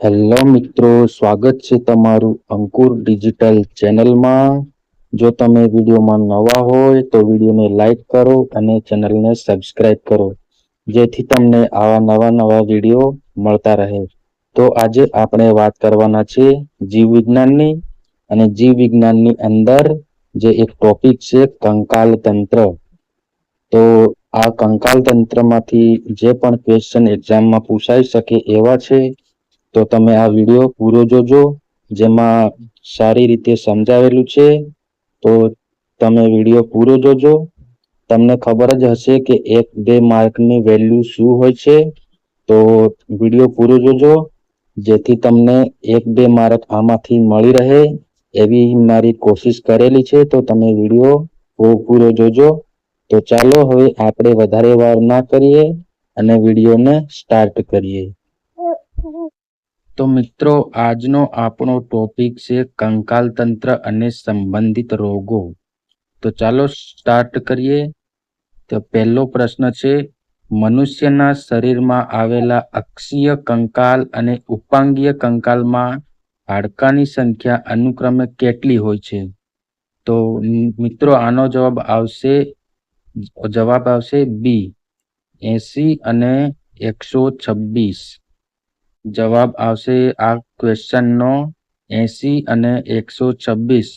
Hello મિત્રો, સ્વાગત છે તમારું અંકુર ડિજિટલ ચેનલમાં. જો તમે વિડીયોમાં નવા હોય તો વિડીયોને લાઈક કરો અને ચેનલને સબસ્ક્રાઇબ કરો, જેથી તમને આવા નવા વિડીયો મળતા રહે. તો આજે આપણે વાત કરવાના છે જીવ વિજ્ઞાનની, અને જીવ વિજ્ઞાનની અંદર જે એક ટોપિક છે કંકાલ તંત્ર. તો આ કંકાલ તંત્રમાંથી જે પણ ક્વેશ્ચન એક્ઝામમાં પૂછાઈ શકે એવા છે. તો તમે આ વિડીયો પૂરો જોજો, જેમાં સારી રીતે સમજાવેલું છે. તો તમે વિડીયો પૂરો જોજો. તમને ખબર જ હશે કે 1-2 માર્કની વેલ્યુ શું હોય છે. તો વિડીયો પૂરો જોજો, જેથી તમને 1-2 માર્ક આમાંથી મળી રહે એવી મારી કોશિશ કરેલી છે. તો તમે વિડીયો પૂરો જોજો. તો ચાલો હવે આપણે વધારે વાર ના કરીએ અને વિડીયોને સ્ટાર્ટ કરીએ. તો મિત્રો, આજનો આપણો ટોપિક છે કંકાલ તંત્ર અને સંબંધિત રોગો. તો ચાલો સ્ટાર્ટ કરીએ. તો પહેલો પ્રશ્ન છે, મનુષ્યના શરીરમાં આવેલા અક્ષીય કંકાલ અને ઉપાંગીય કંકાલમાં હાડકાની સંખ્યા અનુક્રમે કેટલી હોય છે? તો મિત્રો, આનો જવાબ આવશે બી, 80 અને 126. જવાબ આવશે આ ક્વેશ્ચનનો 80 અને 126.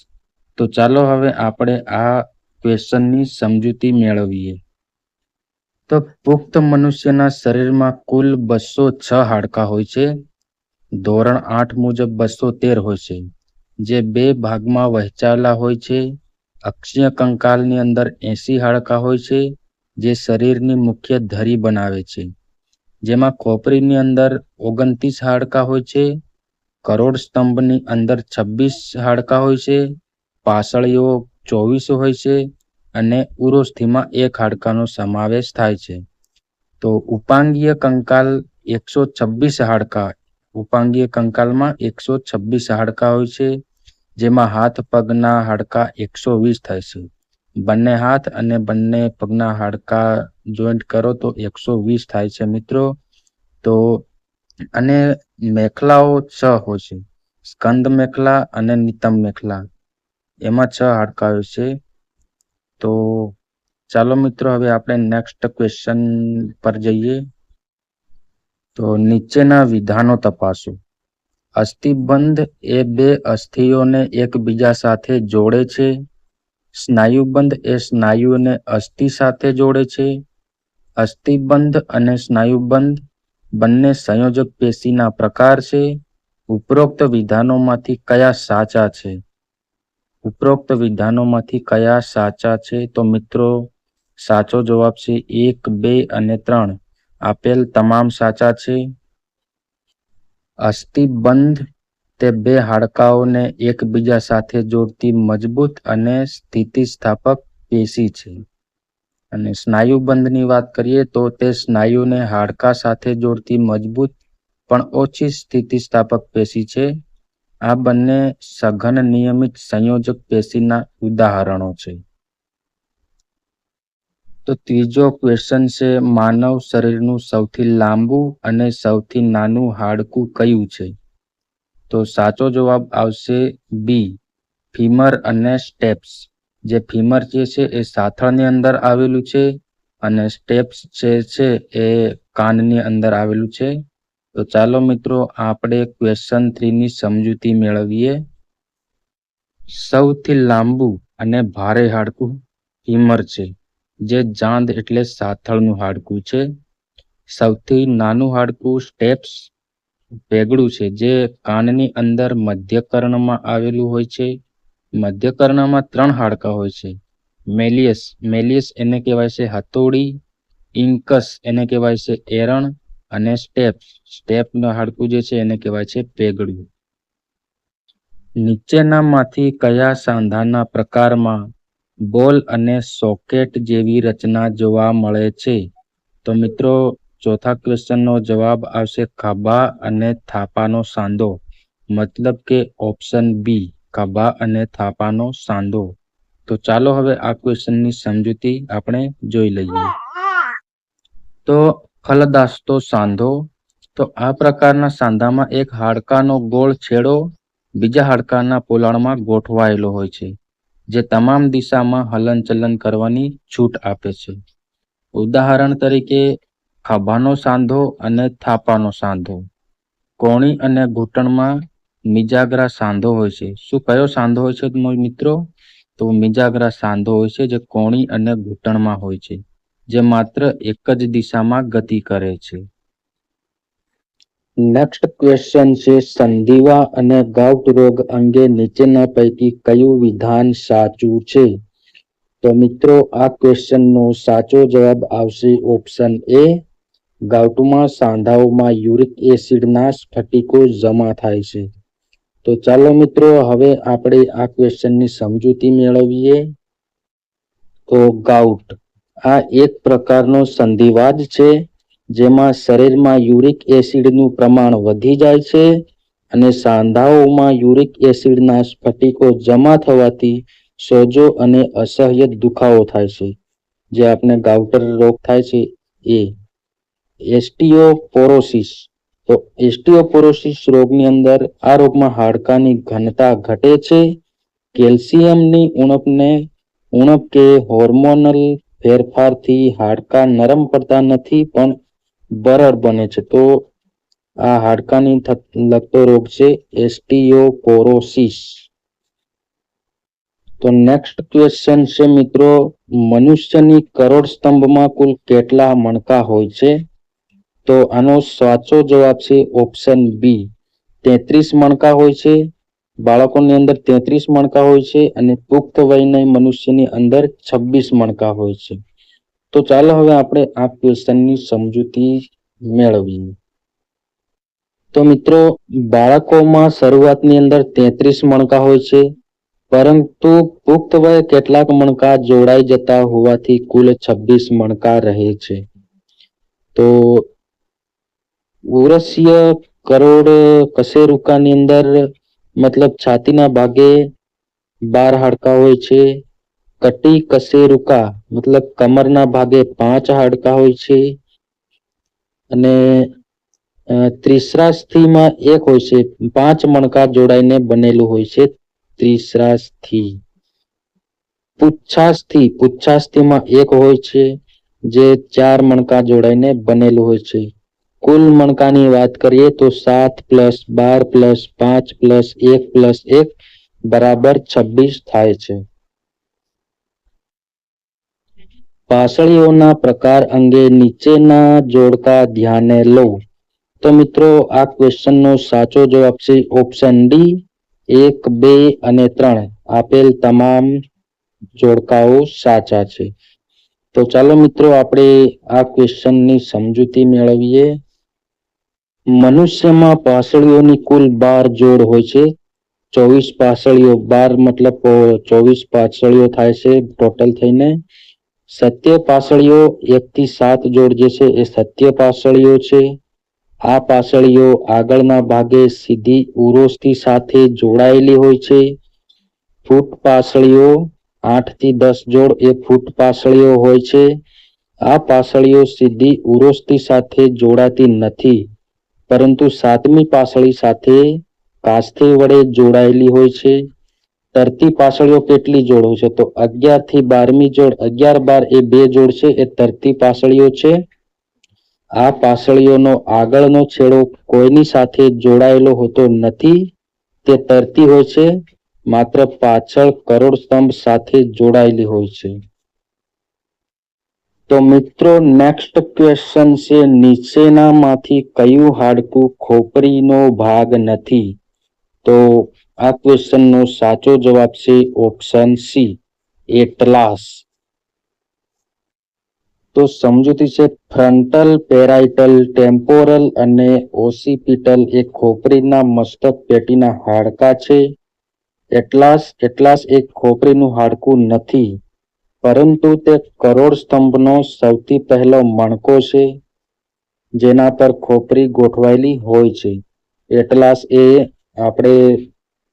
તો ચાલો હવે આપણે આ ક્વેશ્ચનની સમજૂતી મેળવીએ. તો પુખ્ત મનુષ્યના શરીરમાં કુલ 206 હાડકાં હોય છે. ધોરણ 8 મુજબ 213 હોય છે, જે 2 ભાગમાં વહેંચાયેલા હોય છે. અક્ષીય કંકાલની અંદર 80 હાડકાં હોય છે, જે શરીરની મુખ્ય ધરી બનાવે છે. જેમાં ખોપરીની અંદર 29 હાડકાં હોય છે, કરોડ સ્તંભની અંદર 26 હાડકાં હોય છે, પાસળીઓ 24 હોય છે, અને ઉરોસ્થિમાં 1 હાડકાનો સમાવેશ થાય છે. તો ઉપાંગીય કંકાલ 126 હાડકાં, ઉપાંગીય કંકાલમાં 126 હાડકાં હોય છે, જેમાં હાથ પગના હાડકાં 120 થાય છે. બંને હાથ અને બંને પગના હાડકાં જોઈન્ટ કરો તો 120 થાય છે મિત્રો. તો અને મેખલાઓ 6 હોય છે, સ્કંદ મેખલા અને નિતંબ મેખલા, એમાં 6 હાડકાં હોય છે. તો ચાલો મિત્રો, હવે આપણે નેક્સ્ટ ક્વેશ્ચન પર જઈએ. તો નીચેના વિધાનો તપાસો. અસ્થિબંધ એ 2 અસ્થિઓને એકબીજા સાથે જોડે છે. સ્નાયુબંધ એ સ્નાયુને અસ્થિ સાથે જોડે છે. અસ્થિબંધ અને સ્નાયુબંધ બંને સંયોજક પેશીના પ્રકાર છે. ઉપરોક્ત વિધાનોમાંથી કયા સાચા છે? ઉપરોક્ત વિધાનોમાંથી કયા સાચા છે? તો મિત્રો, સાચો જવાબ છે 1, 2 અને 3. આપેલ તમામ સાચા છે. અસ્થિબંધ તે 2 હાડકાઓને એકબીજા સાથે જોડતી મજબૂત અને સ્થિતિસ્થાપક પેશી છે. અને સ્નાયુબંધની વાત કરીએ તો તે સ્નાયુને હાડકાં સાથે જોડતી મજબૂત પણ ઓછી સ્થિતિસ્થાપક પેશી છે. આ બંને સઘન નિયમિત સંયોજક પેશીના ઉદાહરણો છે. તો ત્રીજો ક્વેશ્ચન છે, માનવ શરીરનું સૌથી લાંબુ અને સૌથી નાનું હાડકું કયું છે? તો સાચો જવાબ આવશે બી, ફીમર અને સ્ટેપ્સ. જે ફીમર છે એ સાથળની અંદર આવેલું છે, અને સ્ટેપ્સ છે એ કાનની અંદર આવેલું છે. તો ચાલો મિત્રો, આપણે ક્વેશ્ચન 3 ની સમજૂતી મેળવીએ. સૌથી લાંબુ અને ભારે હાડકું ફીમર છે, જે જાંદ એટલે સાથળનું હાડકું છે. સૌથી નાનું હાડકું સ્ટેપ્સ પેગડું છે, જે કાનની અંદર મધ્યકર્ણમાં આવેલું હોય છે. મધ્યકર્ણમાં 3 હાડકાં હોય છે. મેલિયસ એને કહેવાય છે હથોડી, ઇન્કસ એને કહેવાય છે એરણ, અને સ્ટેપનું હાડકું જે છે એને કહેવાય છે પેગડું. નીચેનામાંથી કયા સાંધાના પ્રકારમાં બોલ અને સોકેટ જેવી રચના જોવા મળે છે? તો મિત્રો, ચોથા ક્વેશ્ચનનો જવાબ આવશે ખભા અને થાપાનો સાંધો, મતલબ કે ઓપ્શન બી, ખભા અને થાપાનો સાંધો. તો ચાલો હવે આ ક્વેશ્ચનની સમજૂતી આપણે જોઈ લઈએ. તો ફલદાસ્તો સાંધો, તો આ પ્રકારના સાંધામાં એક હાડકાનો ગોળ છેડો બીજા હાડકાના પોલાણમાં ગોઠવાયેલો હોય છે, જે તમામ દિશામાં હલનચલન કરવાની છૂટ આપે છે. ઉદાહરણ તરીકે ખભાનો સાંધો અને થાપાનો સાંધો. કોણી અને ઘૂંટણમાં મિજાગ્રા સાંધો હોય છે. શું કયો સાંધો હોય છે મિત્રો? તો મિજાગ્રા સાંધો હોય છે, જે કોણી અને ઘૂંટણમાં હોય છે, જે માત્ર એક જ દિશામાં ગતિ કરે છે. નેક્સ્ટ ક્વેશ્ચન છે, સંધિવા અને ગાઉટ રોગ અંગે નીચેના પૈકી કયું વિધાન સાચું છે? તો મિત્રો આ ક્વેશ્ચનનો સાચો જવાબ આવશે ઓપ્શન એ. ગાઉટમાં સાંધાઓમાં યુરિક એસિડના સ્ફટિકો જમા થાય છે. તો ચાલો મિત્રો હવે આપણે આ ક્વેશ્ચનની સમજૂતી મેળવીએ. તો ગાઉટ આ એક પ્રકારનો સંધિવા જ છે, જેમાં શરીરમાં યુરિક એસિડનું પ્રમાણ વધી જાય છે અને સાંધાઓમાં યુરિક એસિડના સ્ફટિકો જમા થવાથી સોજો અને અસહ્ય દુખાવો થાય છે, જે આપણે ગાઉટર રોગ થાય છે એ. ઓસ્ટિયોપોરોસિસ. તો ઓસ્ટિયોપોરોસિસ રોગની અંદર આ રોગમાં હાડકાની ઘનતા ઘટે છે. કેલ્શિયમની ઉણપ કે હોર્મોનલ ફેરફારથી હાડકા નરમ પડતા નથી પણ બરડ બને છે. તો આ હાડકાની લગતો રોગ છે ઓસ્ટિયોપોરોસિસ. તો નેક્સ્ટ ક્વેશ્ચન છે મિત્રો, મનુષ્યની કરોડ સ્તંભમાં કુલ કેટલા મણકા હોય છે? તો આનો સાચો જવાબ છે ઓપ્શન બી, 33 મણકા હોય છે. બાળકોની અંદર 33 મણકા હોય છે અને પુખ્ત વયના મનુષ્યની અંદર 26 મણકા હોય છે. તો ચાલો હવે આપણે આ ક્વેશ્ચનની સમજૂતી મેળવીએ. તો મિત્રો બાળકોમાં શરૂઆતની અંદર 33 મણકા હોય છે, પરંતુ પુખ્ત વયે કેટલાક મણકા જોડાઈ જતા હોવાથી કુલ 26 મણકા રહે છે. તો ઉરસ્ય કરોડ કશેરુકાની અંદર મતલબ છાતીના ભાગે 12 હાડકા હોય છે. કટી કશેરુકા મતલબ કમરના ભાગે 5 હાડકા હોય છે અને ત્રિશ્રાસ્થિમાં એક હોય છે, 5 મણકા જોડાઈને બનેલું હોય છે ત્રિશ્રાસ્થિ. પુચ્છાસ્થિમાં એક હોય છે, જે 4 મણકા જોડાઈને બનેલું હોય છે. કુલ મણકાની વાત કરીએ તો 7 + 12 + 5 + 1 + 1 બરાબર 26 થાય છે. પાસળીઓના પ્રકાર અંગે નીચેના જોડકા ધ્યાને લો. તો મિત્રો આ ક્વેશ્ચનનો સાચો જવાબ છે ઓપ્શન ડી, 1, 2 અને 3. આપેલ તમામ જોડકાઓ સાચા છે. તો ચાલો મિત્રો આપણે આ ક્વેશ્ચનની સમજૂતી મેળવીએ. મનુષ્યમાં પાસળીઓની કુલ 12 જોડ હોય છે. 24 પાસળીઓ, 12 મતલબ 24 પાસળીઓ થાય છે ટોટલ થઈને. સત્ય પાસળીઓ 1 થી 7 જોડ જે છે એ સત્ય પાસળીઓ છે. આ પાસળીઓ આગળના ભાગે સીધી ઉરોસ્થિ સાથે જોડાયેલી હોય છે. ફૂટ પાસળીઓ 8 થી 10 જોડ એ ફૂટ પાસળીઓ હોય છે. આ પાસળીઓ સીધી ઉરોસ્થિ સાથે જોડાતી નથી, પરંતુ 7મી પાસળી સાથે કાસ્થી વડે જોડાયેલી હોય છે. તરતી પાસળીઓ કેટલી જોડ હોય છે? તો 11 થી 12મી જોડ, 11, 12 એ 2 જોડ છે, એ તરતી પાસળીઓ છે. આ પાસળીઓનો આગળનો છેડો કોઈની સાથે જોડાયેલો હોતો નથી, તે તરતી હોય છે, માત્ર પાછળ કરોડ સ્તંભ સાથે જોડાયેલી હોય છે. તો મિત્રો નેક્સ્ટ ક્વેશ્ચન છે, નીચેનામાંથી કયું હાડકું ખોપરીનો ભાગ નથી? તો આ ક્વેશ્ચનનો સાચો જવાબ છે ઓપ્શન સી, એટલાસ. તો સમજૂતી છે, ફ્રન્ટલ, પેરાઇટલ, ટેમ્પોરલ અને ઓસિપિટલ એ ખોપરીના મસ્તક પેટીના હાડકા છે. એટલાસ એક ખોપરીનું હાડકું નથી, પરંતુ તે કરોડ સ્તંભનો સૌથી પહેલો મણકો છે, જેના પર ખોપરી ગોઠવાયેલી હોય છે. એટલાસ એ આપણે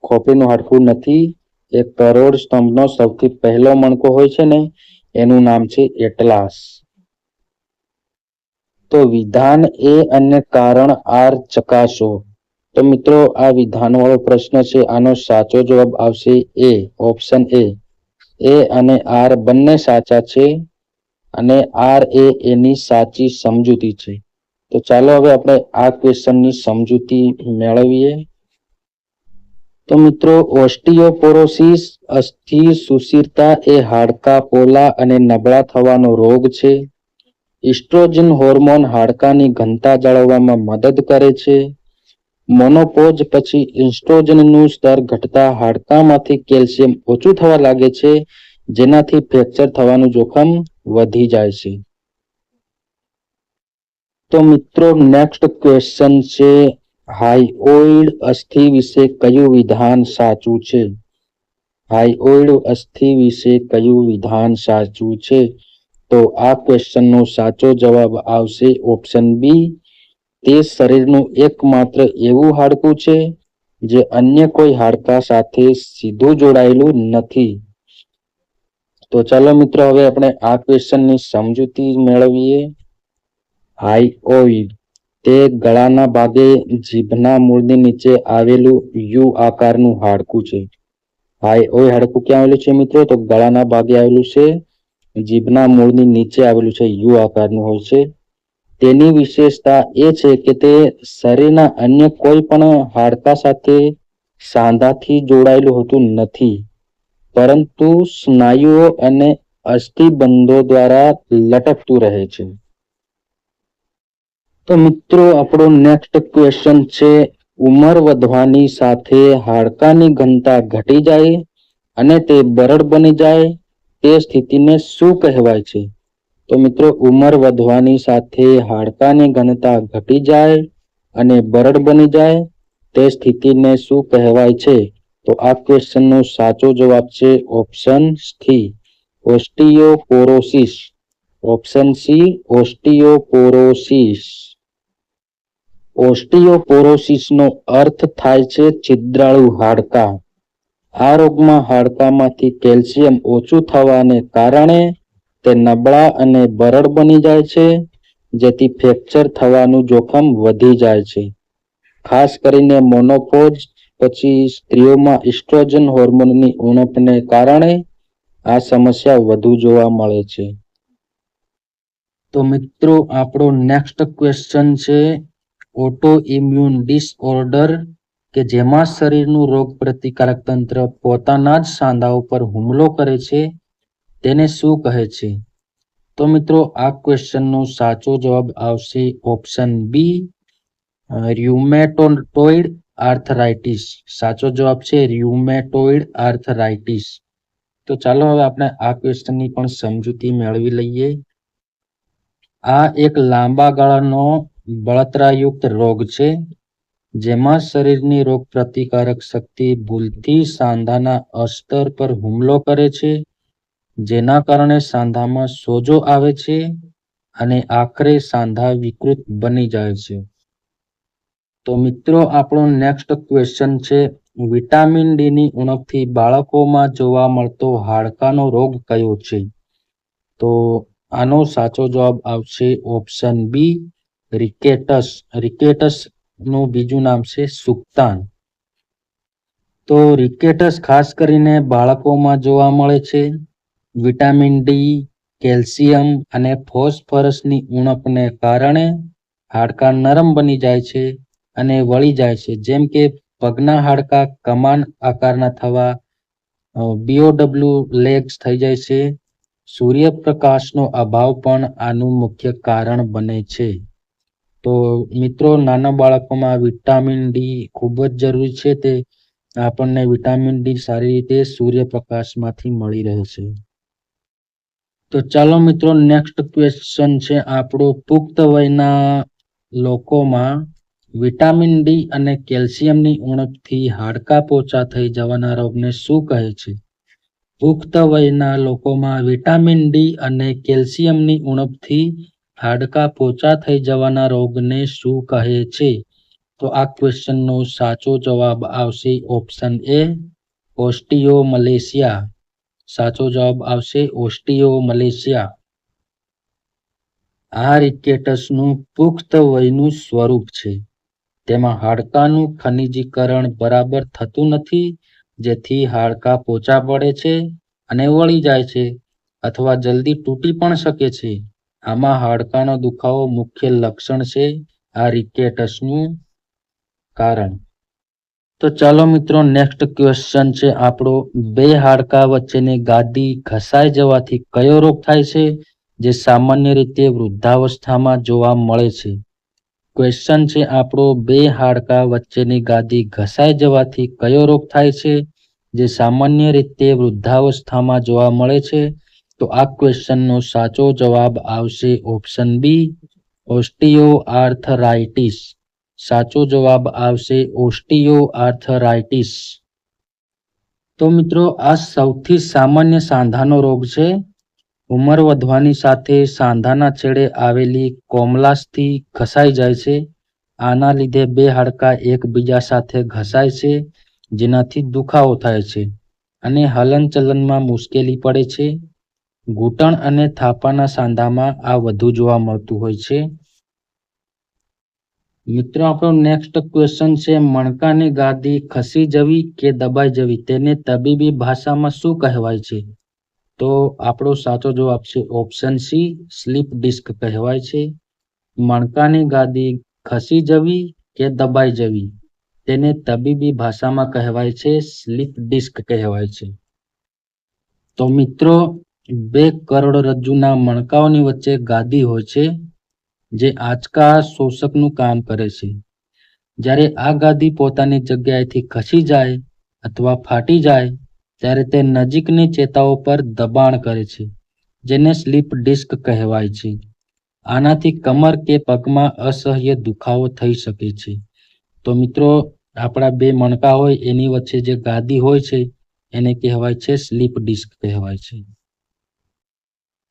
ખોપરીનું હાડકું નથી, એ કરોડ સ્તંભનો સૌથી પહેલો મણકો હોય છે ને, એનું નામ છે એટલાસ. તો વિધાન એ અને કારણ આર ચકાસો. તો મિત્રો આ વિધાનવાળો પ્રશ્ન છે, આનો સાચો જવાબ આવશે એ, ઓપ્શન એ અને આર બંને સાચા છે અને આર એ એની સાચી સમજૂતી છે. તો ચાલો હવે આપણે આ ક્વેશ્ચનની સમજૂતી મેળવીએ. તો મિત્રો ઓસ્ટિયોપોરોસિસ અસ્થિ સુશીરતા એ હાડકા પોલા અને નબળા થવાનો રોગ છે. ઇસ્ટ્રોજન હોર્મોન હાડકાની ઘનતા જાળવવામાં મદદ કરે છે. મોનોપોઝ પછી ઇસ્ટ્રોજનનું સ્તર ઘટતા હાડકામાંથી કેલ્શિયમ ઓછું થવા લાગે છે, જેનાથી ફ્રેક્ચર થવાનું જોખમ વધી જાય છે. તો મિત્રો નેક્સ્ટ ક્વેશ્ચન છે, હાઇઓઇડ અસ્થિ વિશે કયું વિધાન સાચું છે? હાઇઓઇડ અસ્થિ વિશે કયું વિધાન સાચું છે? તો આ ક્વેશ્ચનનો સાચો જવાબ આવશે ઓપ્શન બી. તે શરીરનું એકમાત્ર એવું હાડકું છે જે અન્ય કોઈ હાડકા સાથે સીધું જોડાયેલું નથી. તો ચાલો મિત્રો હવે આપણે આ ક્વેશ્ચનની સમજૂતી મેળવીએ. હાઇઓઇડ તે ગળાના ભાગે જીભના મૂળની નીચે આવેલું યુ આકારનું હાડકું છે. હાઇઓઇડ હાડકું ક્યાં આવેલું છે મિત્રો? તો ગળાના ભાગે આવેલું છે, જીભના મૂળની નીચે આવેલું છે, યુ આકારનું હોય છે. તેની વિશેષતા એ છે કે તે શરીરના અન્ય કોઈ પણ હાડકા સાથે સાંધાથી જોડાયેલું હોતું નથી, પરંતુ સ્નાયુઓ અને અસ્થિબંધો દ્વારા લટકતું રહે છે. તો મિત્રો આપણો નેક્સ્ટ ક્વેશ્ચન છે, ઉંમર વધવાની સાથે હાડકાની ઘનતા ઘટી જાય અને તે બરડ બની જાય તે સ્થિતિને શું કહેવાય છે? તો મિત્રો ઉંમર વધવાની સાથે હાડકાની ઘનતા ઘટી જાય અને બરડ બની જાય તે સ્થિતિને શું કહેવાય છે? તો આ ક્વેશ્ચનનો સાચો જવાબ છે option C, osteoporosis. Option C, osteoporosis. ઓસ્ટિયોપોરોસિસનો અર્થ થાય છે છિદ્રાળુ હાડકાં. આ રોગમાં હાડકામાંથી કેલ્શિયમ ઓછું થવાને કારણે તે નબળા અને બરડ બની જાય છે, જેથી ફ્રેક્ચર થવાનું જોખમ વધી જાય છે. ખાસ કરીને મોનોપોઝ પછી સ્ત્રીઓમાં ઇસ્ટ્રોજન હોર્મોનની ઉણપને કારણે આ સમસ્યા વધુ જોવા મળે છે. તો મિત્રો આપણો નેક્સ્ટ ક્વેશ્ચન છે, ઓટો ઇમ્યુન ડિસઓર્ડર કે જેમાં શરીરનું રોગ પ્રતિકારક તંત્ર પોતાના જ સાંધાઓ પર હુમલો કરે છે તેને શું કહે છે? તો મિત્રો આ ક્વેશ્ચનનો સાચો જવાબ આવશે ઓપ્શન બી, ર્યુમેટોઇડ આર્થરાઇટિસ. સાચો જવાબ છે ર્યુમેટોઇડ આર્થરાઇટિસ. તો ચાલો હવે આપણે આ ક્વેશ્ચનની પણ સમજૂતી મેળવી લઈએ. આ એક લાંબા ગાળાનો બળતરાયુક્ત રોગ છે, જેમાં શરીરની રોગ પ્રતિકારક શક્તિ ભૂલથી સાંધાના અસ્તર પર હુમલો કરે છે, જેના કારણે સાંધામાં સોજો આવે છે અને આખરે સાંધા વિકૃત બની જાય છે. તો મિત્રો આપણો નેક્સ્ટ ક્વેશ્ચન છે, વિટામિન ડી ની ઉણપથી બાળકોમાં જોવા મળતો હાડકાનો રોગ કયો છે? તો આનો સાચો જવાબ આવશે ઓપ્શન બી, રિકેટસ. રિકેટસ નું બીજું નામ છે સુક્તાન. તો રિકેટસ ખાસ કરીને બાળકોમાં જોવા મળે છે. વિટામિન ડી, કેલ્શિયમ અને ફોસ્ફરસની ઉણપને કારણે હાડકાં નરમ બની જાય છે અને વળી જાય છે, જેમ કે પગના હાડકાં કમાન આકારના થવા, BOW લેગ્સ થઈ જાય છે. સૂર્યપ્રકાશનો અભાવ પણ આનું મુખ્ય કારણ બને છે. તો મિત્રો નાના બાળકોમાં વિટામિન ડી ખૂબ જ જરૂરી છે. તે આપણને વિટામિન ડી સારી રીતે સૂર્યપ્રકાશમાંથી મળી રહે છે. તો ચાલો મિત્રો નેક્સ્ટ ક્વેશ્ચન છે આપણો, પુખ્ત વયના લોકોમાં વિટામિન ડી અને કેલ્શિયમની ઉણપથી હાડકાં પોચા થઈ જવાના રોગને શું કહે છે? પુખ્ત વયના લોકોમાં વિટામિન ડી અને કેલ્શિયમની ઉણપથી હાડકાં પોચા થઈ જવાના રોગને શું કહે છે? તો આ ક્વેશ્ચનનો સાચો જવાબ આવશે ઓપ્શન એ, ઓસ્ટિયોમલેશિયા. સાચો જવાબ આવશે ઓસ્ટિયોમલેશિયા. આ રિકેટસનું પુખ્ત વયનું સ્વરૂપ છે. તેમાં હાડકાનું ખનિજીકરણ બરાબર થતું નથી, જેથી હાડકાં પોચા પડે છે અને વળી જાય છે અથવા જલ્દી તૂટી પણ શકે છે. આમાં હાડકાનો દુખાવો મુખ્ય લક્ષણ છે આ રિકેટસનું કારણ. તો ચાલો મિત્રો, નેક્સ્ટ ક્વેશ્ચન છે આપણો, બે હાડકાં વચ્ચેની ગાદી ઘસાઈ જવાથી કયો રોગ થાય છે, જે સામાન્ય રીતે વૃદ્ધાવસ્થામાં જોવા મળે છે? ક્વેશ્ચન છે આપણો, બે હાડકાં વચ્ચેની ગાદી ઘસાઈ જવાથી કયો રોગ થાય છે, જે સામાન્ય રીતે વૃદ્ધાવસ્થામાં જોવા મળે છે? તો આ ક્વેશ્ચનનો સાચો જવાબ આવશે ઓપ્શન બી, ઓસ્ટિયોઆર્થરાઇટિસ. સાચો જવાબ આવશે ઓસ્ટિયોઆર્થરાઇટિસ. તો મિત્રો, આ સૌથી સામાન્ય સાંધાનો રોગ છે. ઉંમર વધવાની સાથે સાંધાના છેડે આવેલી કોમલાસ્થિ ઘસાઈ જાય છે. આના લીધે બે હાડકાં એકબીજા સાથે ઘસાય છે, જેનાથી દુખાવો થાય છે અને હલનચલનમાં મુશ્કેલી પડે છે. ઘૂંટણ અને થાપાના સાંધામાં આ વધુ જોવા મળતું હોય છે. મિત્રો, આપણો નેક્સ્ટ ક્વેશ્ચન છે, મણકાની ગાદી ખસી જવી કે દબાઈ જવી તેને તબીબી ભાષામાં શું કહેવાય છે? તો આપણો સાચો જવાબ છે ઓપ્શન સી, સ્લીપ ડિસ્ક કહેવાય છે. મણકાની ગાદી ખસી જવી કે દબાઈ જવી તેને તબીબી ભાષામાં કહેવાય છે સ્લીપ ડિસ્ક કહેવાય છે. તો મિત્રો, બે કરોડરજ્જુના મણકાઓની વચ્ચે ગાદી હોય છે, જે આંચકા શોષકનું કામ કરે છે. જ્યારે આ ગાદી પોતાની જગ્યાએથી ખસી જાય અથવા ફાટી જાય ત્યારે તે નજીકની ચેતાઓ પર દબાણ કરે છે, જેને સ્લીપ ડિસ્ક કહેવાય છે. આનાથી કમર કે પગમાં અસહ્ય દુખાવો થઈ શકે છે. તો મિત્રો, આપણા બે મણકા હોય એની વચ્ચે જે ગાદી હોય છે એને કહેવાય છે સ્લીપ ડિસ્ક કહેવાય છે.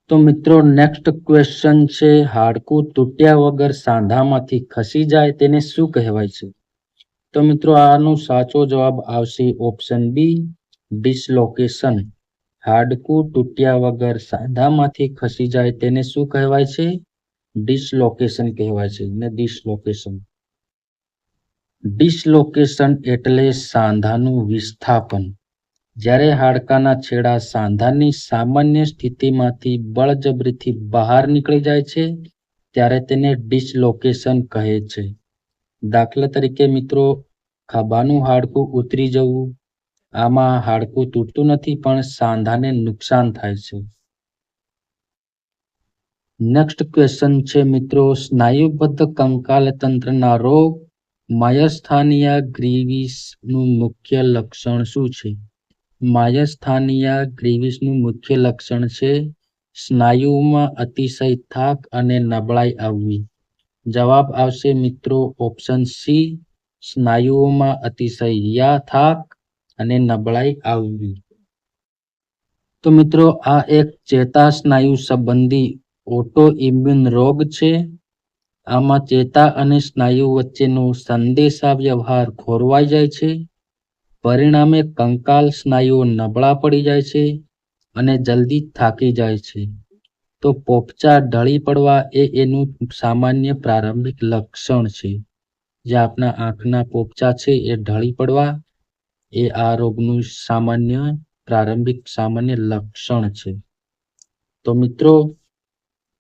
તો મિત્રો, નેક્સ્ટ ક્વેશ્ચન છે, હાડકું તૂટ્યા વગર સાંધામાંથી ખસી જાય તેને શું કહેવાય છે? તો મિત્રો, આનો સાચો જવાબ આવશે ઓપ્શન બી, ડિસલોકેશન. હાડકું તૂટ્યા વગર સાંધામાંથી ખસી જાય તેને શું કહેવાય છે? ડિસલોકેશન કહેવાય છે ને ડિસલોકેશન. ડિસલોકેશન એટલે સાંધાનું વિસ્થાપન. જ્યારે હાડકાના છેડા સાંધાની સામાન્ય સ્થિતિમાંથી બળજબરીથી બહાર નીકળી જાય છે ત્યારે તેને ડિસલોકેશન કહે છે. દાખલા તરીકે મિત્રો, ખભાનું હાડકું ઉતરી જવું, આમાં હાડકું તૂટતું નથી પણ સાંધાને નુકસાન થાય છે. નેક્સ્ટ ક્વેશ્ચન છે મિત્રો, સ્નાયુબદ્ધ કંકાલ તંત્રના રોગ માયસ્થાનિયા ગ્રીવિસનું મુખ્ય લક્ષણ શું છે? માયસ્થાનિયા ગ્રીવિસનું મુખ્ય લક્ષણ છે સ્નાયુઓમાં અતિશય થાક અને નબળાઈ આવવી. જવાબ આવશે મિત્રો ઓપ્શન સી, સ્નાયુઓમાં અતિશય થાક અને નબળાઈ આવવી. તો મિત્રો, આ એક ચેતાસ્નાયુ સંબંધી ઓટોઇમ્યુન રોગ છે. આમાં ચેતા અને સ્નાયુ વચ્ચેનો સંદેશાવ્યવહાર ખોરવાઈ જાય છે. પરિણામે કંકાલ સ્નાયુઓ નબળા પડી જાય છે અને જલ્દી થાકી જાય છે. તો પોપચા ઢળી પડવા એ એનું સામાન્ય પ્રારંભિક લક્ષણ છે. જે આપણા આંખના પોપચા છે એ ઢળી પડવા એ આ રોગનું પ્રારંભિક સામાન્ય લક્ષણ છે. તો મિત્રો,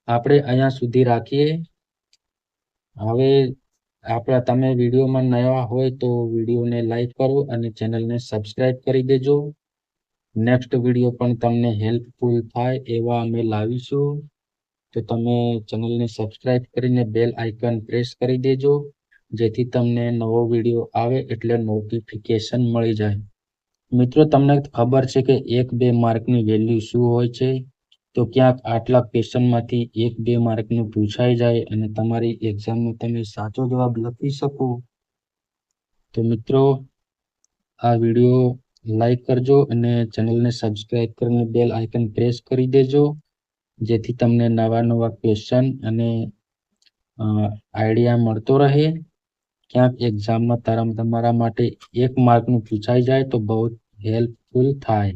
આપણે અહીંયા સુધી રાખીએ. હવે તમે વિડીયોમાં નવા હોય તો વિડીયોને લાઈક કરો અને ચેનલને સબસ્ક્રાઈબ કરી દેજો. નેક્સ્ટ વિડીયો પણ તમને હેલ્પફુલ થાય એવા અમે લાવીશું. તો તમે ચેનલને સબસ્ક્રાઈબ કરીને બેલ આઇકન પ્રેસ કરી દેજો, જેથી તમને નવો વિડીયો આવે એટલે નોટિફિકેશન મળી જાય. મિત્રો, તમને ખબર છે કે 1-2 માર્કની વેલ્યુ શું હોય છે? તો ક્યાંક આટલા ક્વેશ્ચનમાંથી 1-2 માર્કનું પૂછાઈ જાય અને તમારી એક્ઝામમાં તમે સાચો જવાબ લખી શકો. તો મિત્રો, આ વિડીયો લાઈક કરજો અને ચેનલને સબસ્ક્રાઈબ કરીને બેલ આઇકન પ્રેસ કરી દેજો, જેથી તમને નવા ક્વેશ્ચન અને આઈડિયા મળતો રહે. ક્યાંક એક્ઝામમાં તમારા માટે 1 માર્કનું પૂછાઈ જાય તો બહુ હેલ્પફુલ થાય.